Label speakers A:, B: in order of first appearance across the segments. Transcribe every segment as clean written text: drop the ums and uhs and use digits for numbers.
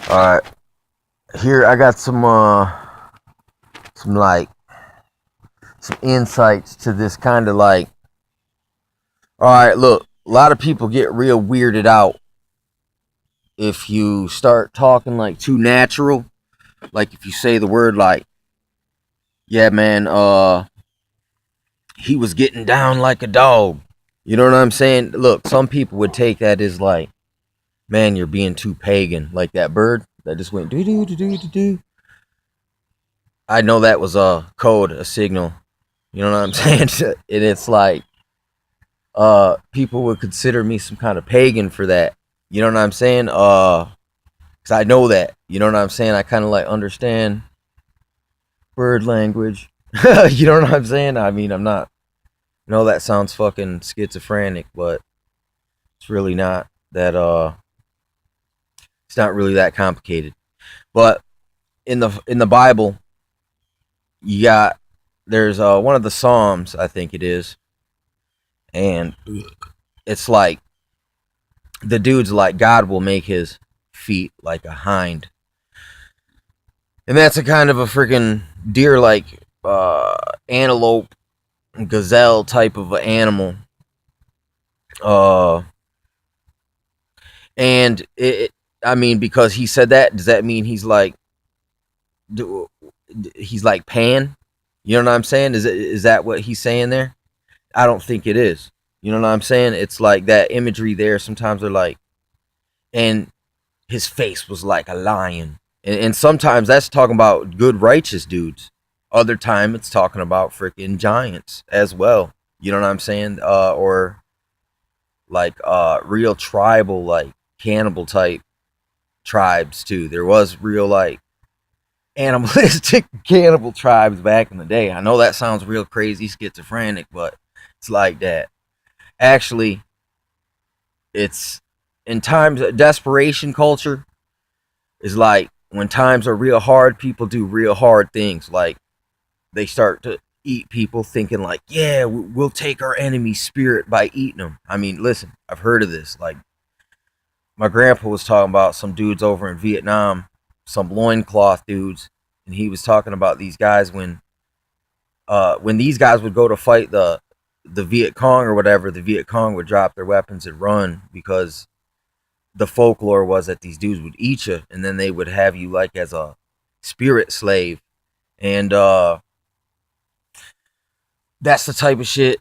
A: All right, here I got some like some insights to this kind of like. All right, look, a lot of people get real weirded out if you start talking like too natural. Like if you say the word like, yeah, man, he was getting down like a dog. You know what I'm saying? Look, some people would take that as like, man, you're being too pagan. Like that bird that just went doo doo doo doo doo doo. I know that was a code, a signal. You know what I'm saying? And it's like, people would consider me some kind of pagan for that. You know what I'm saying? Cause I know that. You know what I'm saying? I kind of like understand bird language. You know what I'm saying? I mean, I'm not. I know that sounds fucking schizophrenic, but it's really not that. It's not really that complicated. But in the Bible, you got there's one of the Psalms, I think it is, and it's like the dude's like God will make his feet like a hind, and that's a kind of a freaking deer like antelope, gazelle type of animal. Uh, and I mean, because he said that, does that mean he's like, he's like Pan? You know what I'm saying? Is that what he's saying there? I don't think it is. You know what I'm saying? It's like that imagery there. Sometimes they're like, and his face was like a lion. And sometimes that's talking about good righteous dudes. Other time it's talking about freaking giants as well. You know what I'm saying? Or like real tribal, like cannibal type tribes too. There was real like animalistic cannibal tribes back in the day. I know that sounds real crazy, schizophrenic, but it's like that. Actually, it's in times of desperation culture is like when times are real hard, people do real hard things. Like they start to eat people thinking like, yeah, we'll take our enemy's spirit by eating them. I mean, listen, I've heard of this. Like my grandpa was talking about some dudes over in Vietnam, some loincloth dudes, and he was talking about these guys when these guys would go to fight the Viet Cong or whatever, the Viet Cong would drop their weapons and run because the folklore was that these dudes would eat you and then they would have you like as a spirit slave. And that's the type of shit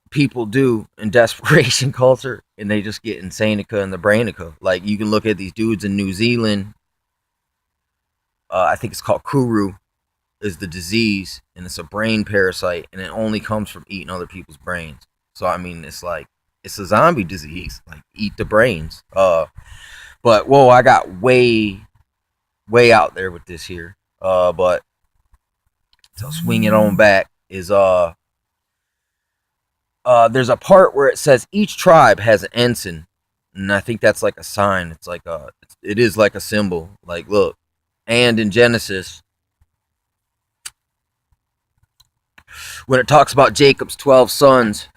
A: people do in desperation culture, and they just get insaneca and the brainica. Like you can look at these dudes in New Zealand. I think it's called Kuru is the disease, and it's a brain parasite, and it only comes from eating other people's brains. So I mean, it's like it's a zombie disease. Like eat the brains. But whoa, I got way out there with this here. But to swing it on back is there's a part where it says each tribe has an ensign, and I think that's like a sign. It's like it is like a symbol. Like look, and in Genesis, when it talks about Jacob's 12 sons,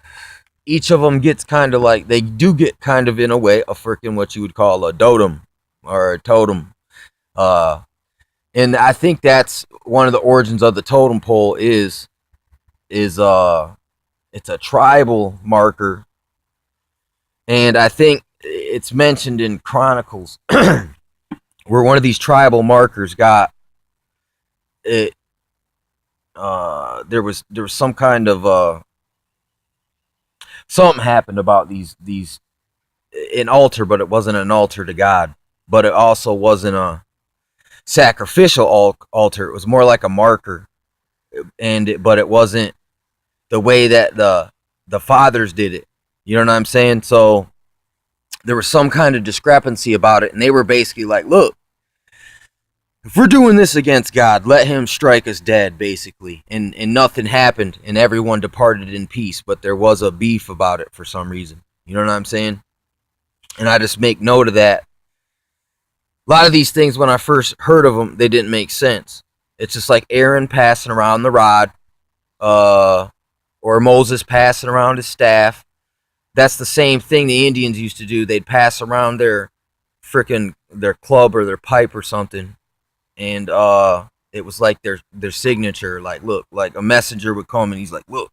A: each of them gets kind of like they do get kind of in a way a freaking what you would call a totem or a totem. Uh, and I think that's one of the origins of the totem pole is it's a tribal marker, and I think it's mentioned in Chronicles where one of these tribal markers got it. There was some kind of something happened about these an altar, but it wasn't an altar to God, but it also wasn't a sacrificial altar. It was more like a marker, but it wasn't the way that the fathers did it. You know what I'm saying? So there was some kind of discrepancy about it, and they were basically like, look, if we're doing this against God, let him strike us dead, basically. And nothing happened, and everyone departed in peace, but there was a beef about it for some reason. You know what I'm saying? And I just make note of that. A lot of these things, when I first heard of them, they didn't make sense. It's just like Aaron passing around the rod, or Moses passing around his staff. That's the same thing the Indians used to do. They'd pass around their freaking their club or their pipe or something, and it was like their signature. Like, look, like a messenger would come and he's like, look,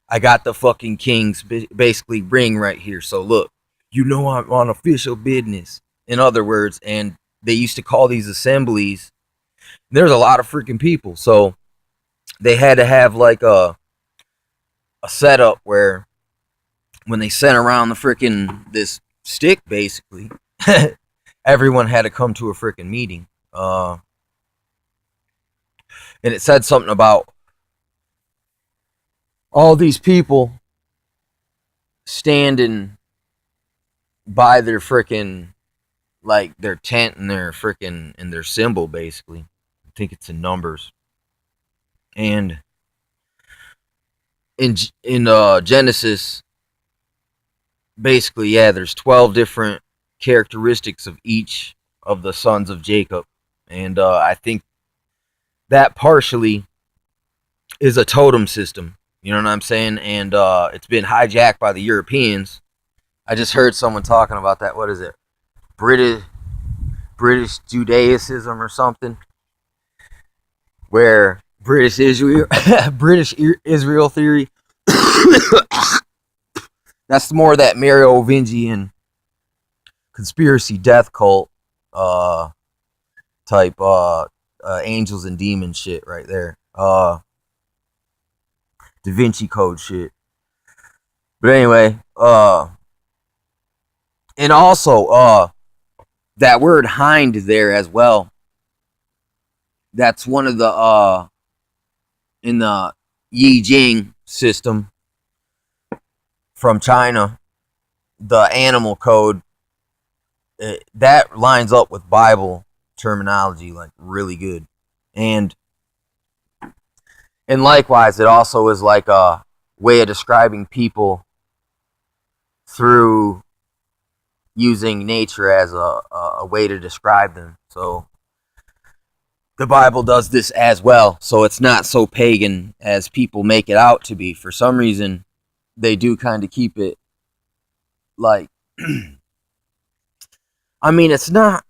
A: I got the fucking king's basically ring right here. So look, I'm on official business. In other words, and they used to call these assemblies. There's a lot of freaking people, so they had to have like a setup where when they sent around the freaking this stick, basically, everyone had to come to a freaking meeting. And it said something about all these people standing by their freaking, like, their tent and their freaking and their symbol, basically. I think it's in Numbers. And in Genesis, basically, yeah, there's 12 different characteristics of each of the sons of Jacob, and I think that partially is a totem system. You know what I'm saying? And it's been hijacked by the Europeans. I just heard someone talking about that. What is it? British Judaism or something, where British Israel British Israel theory. That's more that Merovingian conspiracy death cult type angels and demons shit right there. Da Vinci Code shit. But anyway, and also that word hind there as well. That's one of the in the Yi Jing system from China, the animal code, that lines up with Bible terminology like really good. And likewise, it also is like a way of describing people through using nature as a way to describe them. So the Bible does this as well. So it's not so pagan as people make it out to be. For some reason, they do kind of keep it like, I mean, it's not,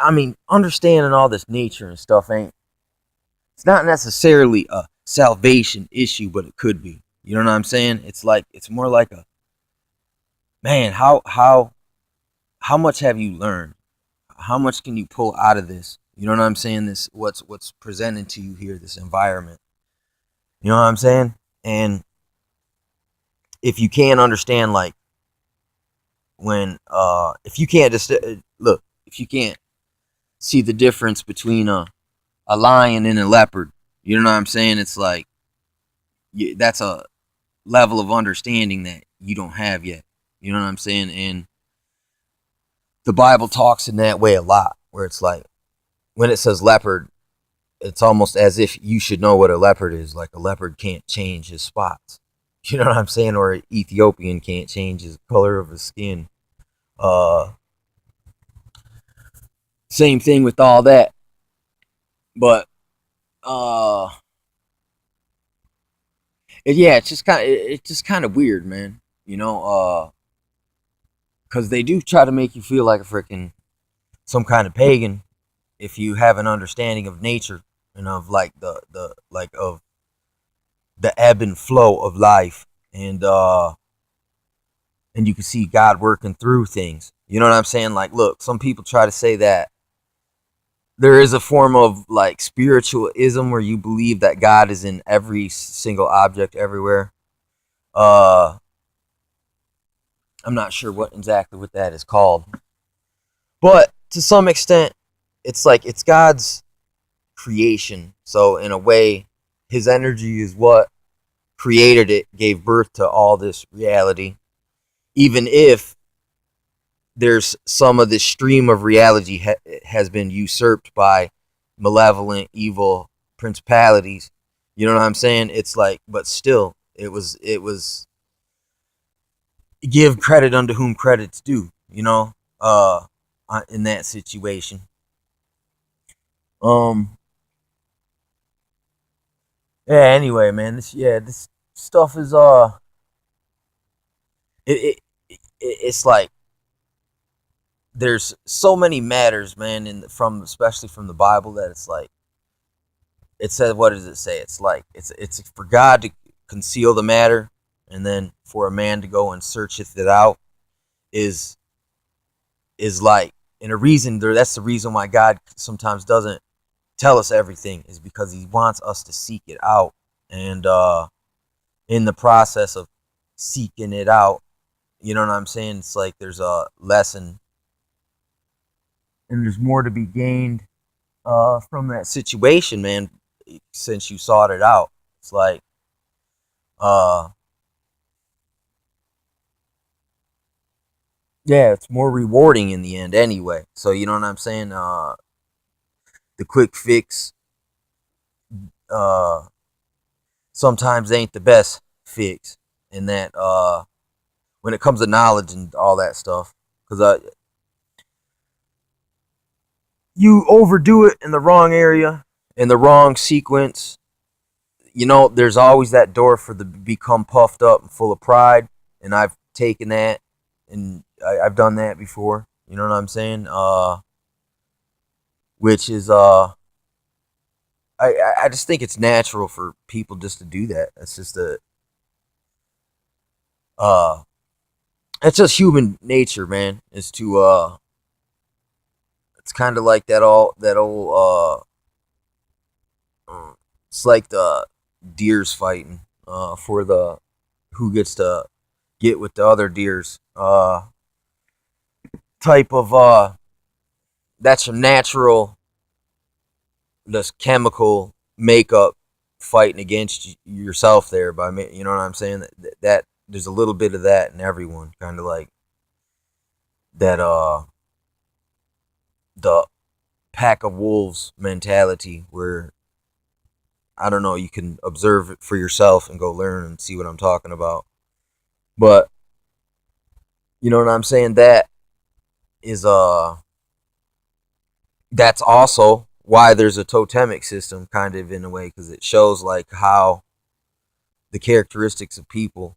A: I mean, understanding all this nature and stuff it's not necessarily a salvation issue, but it could be. You know what I'm saying? It's like, it's more like a, man, how much have you learned? How much can you pull out of this? You know what I'm saying? This, what's presented to you here, this environment. You know what I'm saying? And if you can't understand, like, when if you can't just look, if you can't see the difference between a lion and a leopard, you know what I'm saying? It's like, that's a level of understanding that you don't have yet. You know what I'm saying? And the Bible talks in that way a lot, where it's like, when it says leopard, it's almost as if you should know what a leopard is. Like, a leopard can't change his spots. You know what I'm saying? Or an Ethiopian can't change his color of his skin. Same thing with all that. But yeah, it's just kind of weird, man. You know, because they do try to make you feel like a freaking some kind of pagan if you have an understanding of nature and of like the like of the ebb and flow of life, and you can see God working through things. You know what I'm saying? Like, look, some people try to say that there is a form of like spiritualism where you believe that God is in every single object everywhere. I'm not sure what that is called, but to some extent, it's like it's God's creation. So in a way, His energy is what created it, gave birth to all this reality. Even if there's some of this stream of reality has been usurped by malevolent, evil principalities. You know what I'm saying? It's like, but still, it was give credit unto whom credit's due. You know, in that situation. Yeah. Anyway, man, this stuff is it's like there's so many matters, man, from especially from the Bible, that it's like, it says, what does it say? It's like it's for God to conceal the matter, and then for a man to go and searcheth it out is like, and a reason there. That's the reason why God sometimes doesn't tell us everything, is because He wants us to seek it out, and in the process of seeking it out, you know what I'm saying? It's like there's a lesson, and there's more to be gained from that situation, man. Since you sought it out, it's like, uh, yeah, it's more rewarding in the end, anyway. So you know what I'm saying? The quick fix, uh, sometimes ain't the best fix, in that when it comes to knowledge and all that stuff, because you overdo it in the wrong area, in the wrong sequence. You know, there's always that door for the become puffed up and full of pride, and I've taken that, and I've done that before. You know what I'm saying? Which is I just think it's natural for people just to do that. It's just uh it's just human nature, man. Is to it's kind of like that old it's like the deers fighting for the who gets to get with the other deers type of that's your natural, this chemical makeup fighting against yourself there, by me. You know what I'm saying? That there's a little bit of that in everyone, kind of like that the pack of wolves mentality, where I don't know, you can observe it for yourself and go learn and see what I'm talking about. But you know what I'm saying? That is that's also why there's a totemic system, kind of, in a way, because it shows like how the characteristics of people,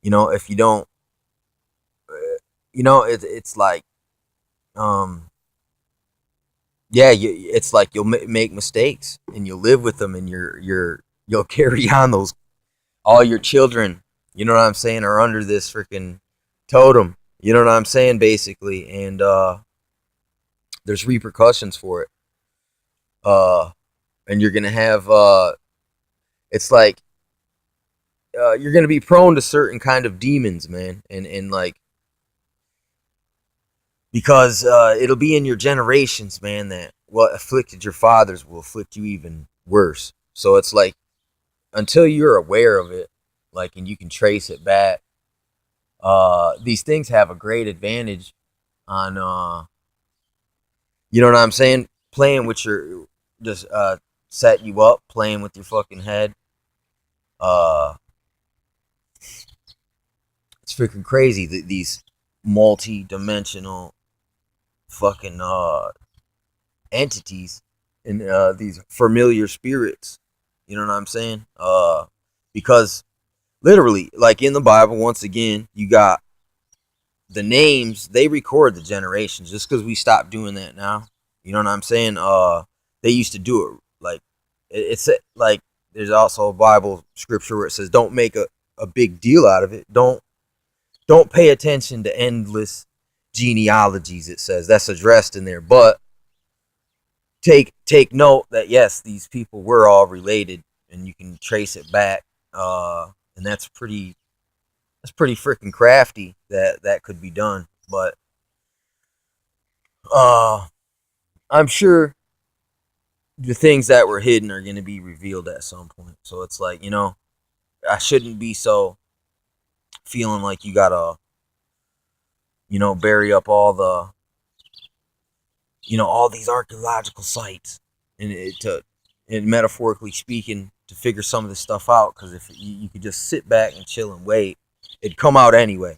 A: you know, if you don't, you know, it's like, um yeah, it's like you'll make mistakes, and you'll live with them, and you'll carry on those, all your children, you know what I'm saying, are under this freaking totem, you know what I'm saying, basically. And there's repercussions for it, uh and you're gonna have it's like you're gonna be prone to certain kind of demons, man, and like, because it'll be in your generations, man, that what afflicted your fathers will afflict you even worse. So it's like, until you're aware of it, like, and you can trace it back, these things have a great advantage on you know what I'm saying, playing with your, just set you up, playing with your fucking head. uh it's freaking crazy that these multi-dimensional fucking entities, and these familiar spirits, you know what I'm saying, because literally, like in the Bible, once again, you got the names, they record the generations, just because we stopped doing that now, you know what I'm saying. They used to do it, like, it's like, there's also a Bible scripture where it says, don't make a big deal out of it, don't pay attention to endless genealogies, it says, that's addressed in there. But take note that yes, these people were all related, and you can trace it back, and that's pretty freaking crafty that could be done. But uh I'm sure the things that were hidden are going to be revealed at some point. So it's like, you know, I shouldn't be so feeling like you gotta, you know, bury up all the, you know, all these archaeological sites, and and metaphorically speaking, to figure some of this stuff out. Because if you could just sit back and chill and wait, it'd come out anyway.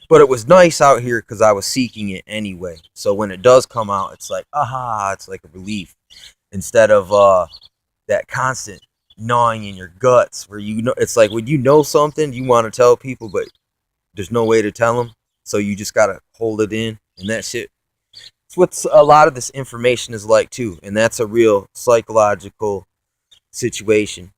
A: But it was nice out here because I was seeking it anyway. So when it does come out, it's like, aha, it's like a relief, instead of that constant gnawing in your guts, where, you know, it's like when you know something, you want to tell people, but there's no way to tell them, so you just gotta hold it in. And that shit, it's what a lot of this information is like too. And that's a real psychological situation.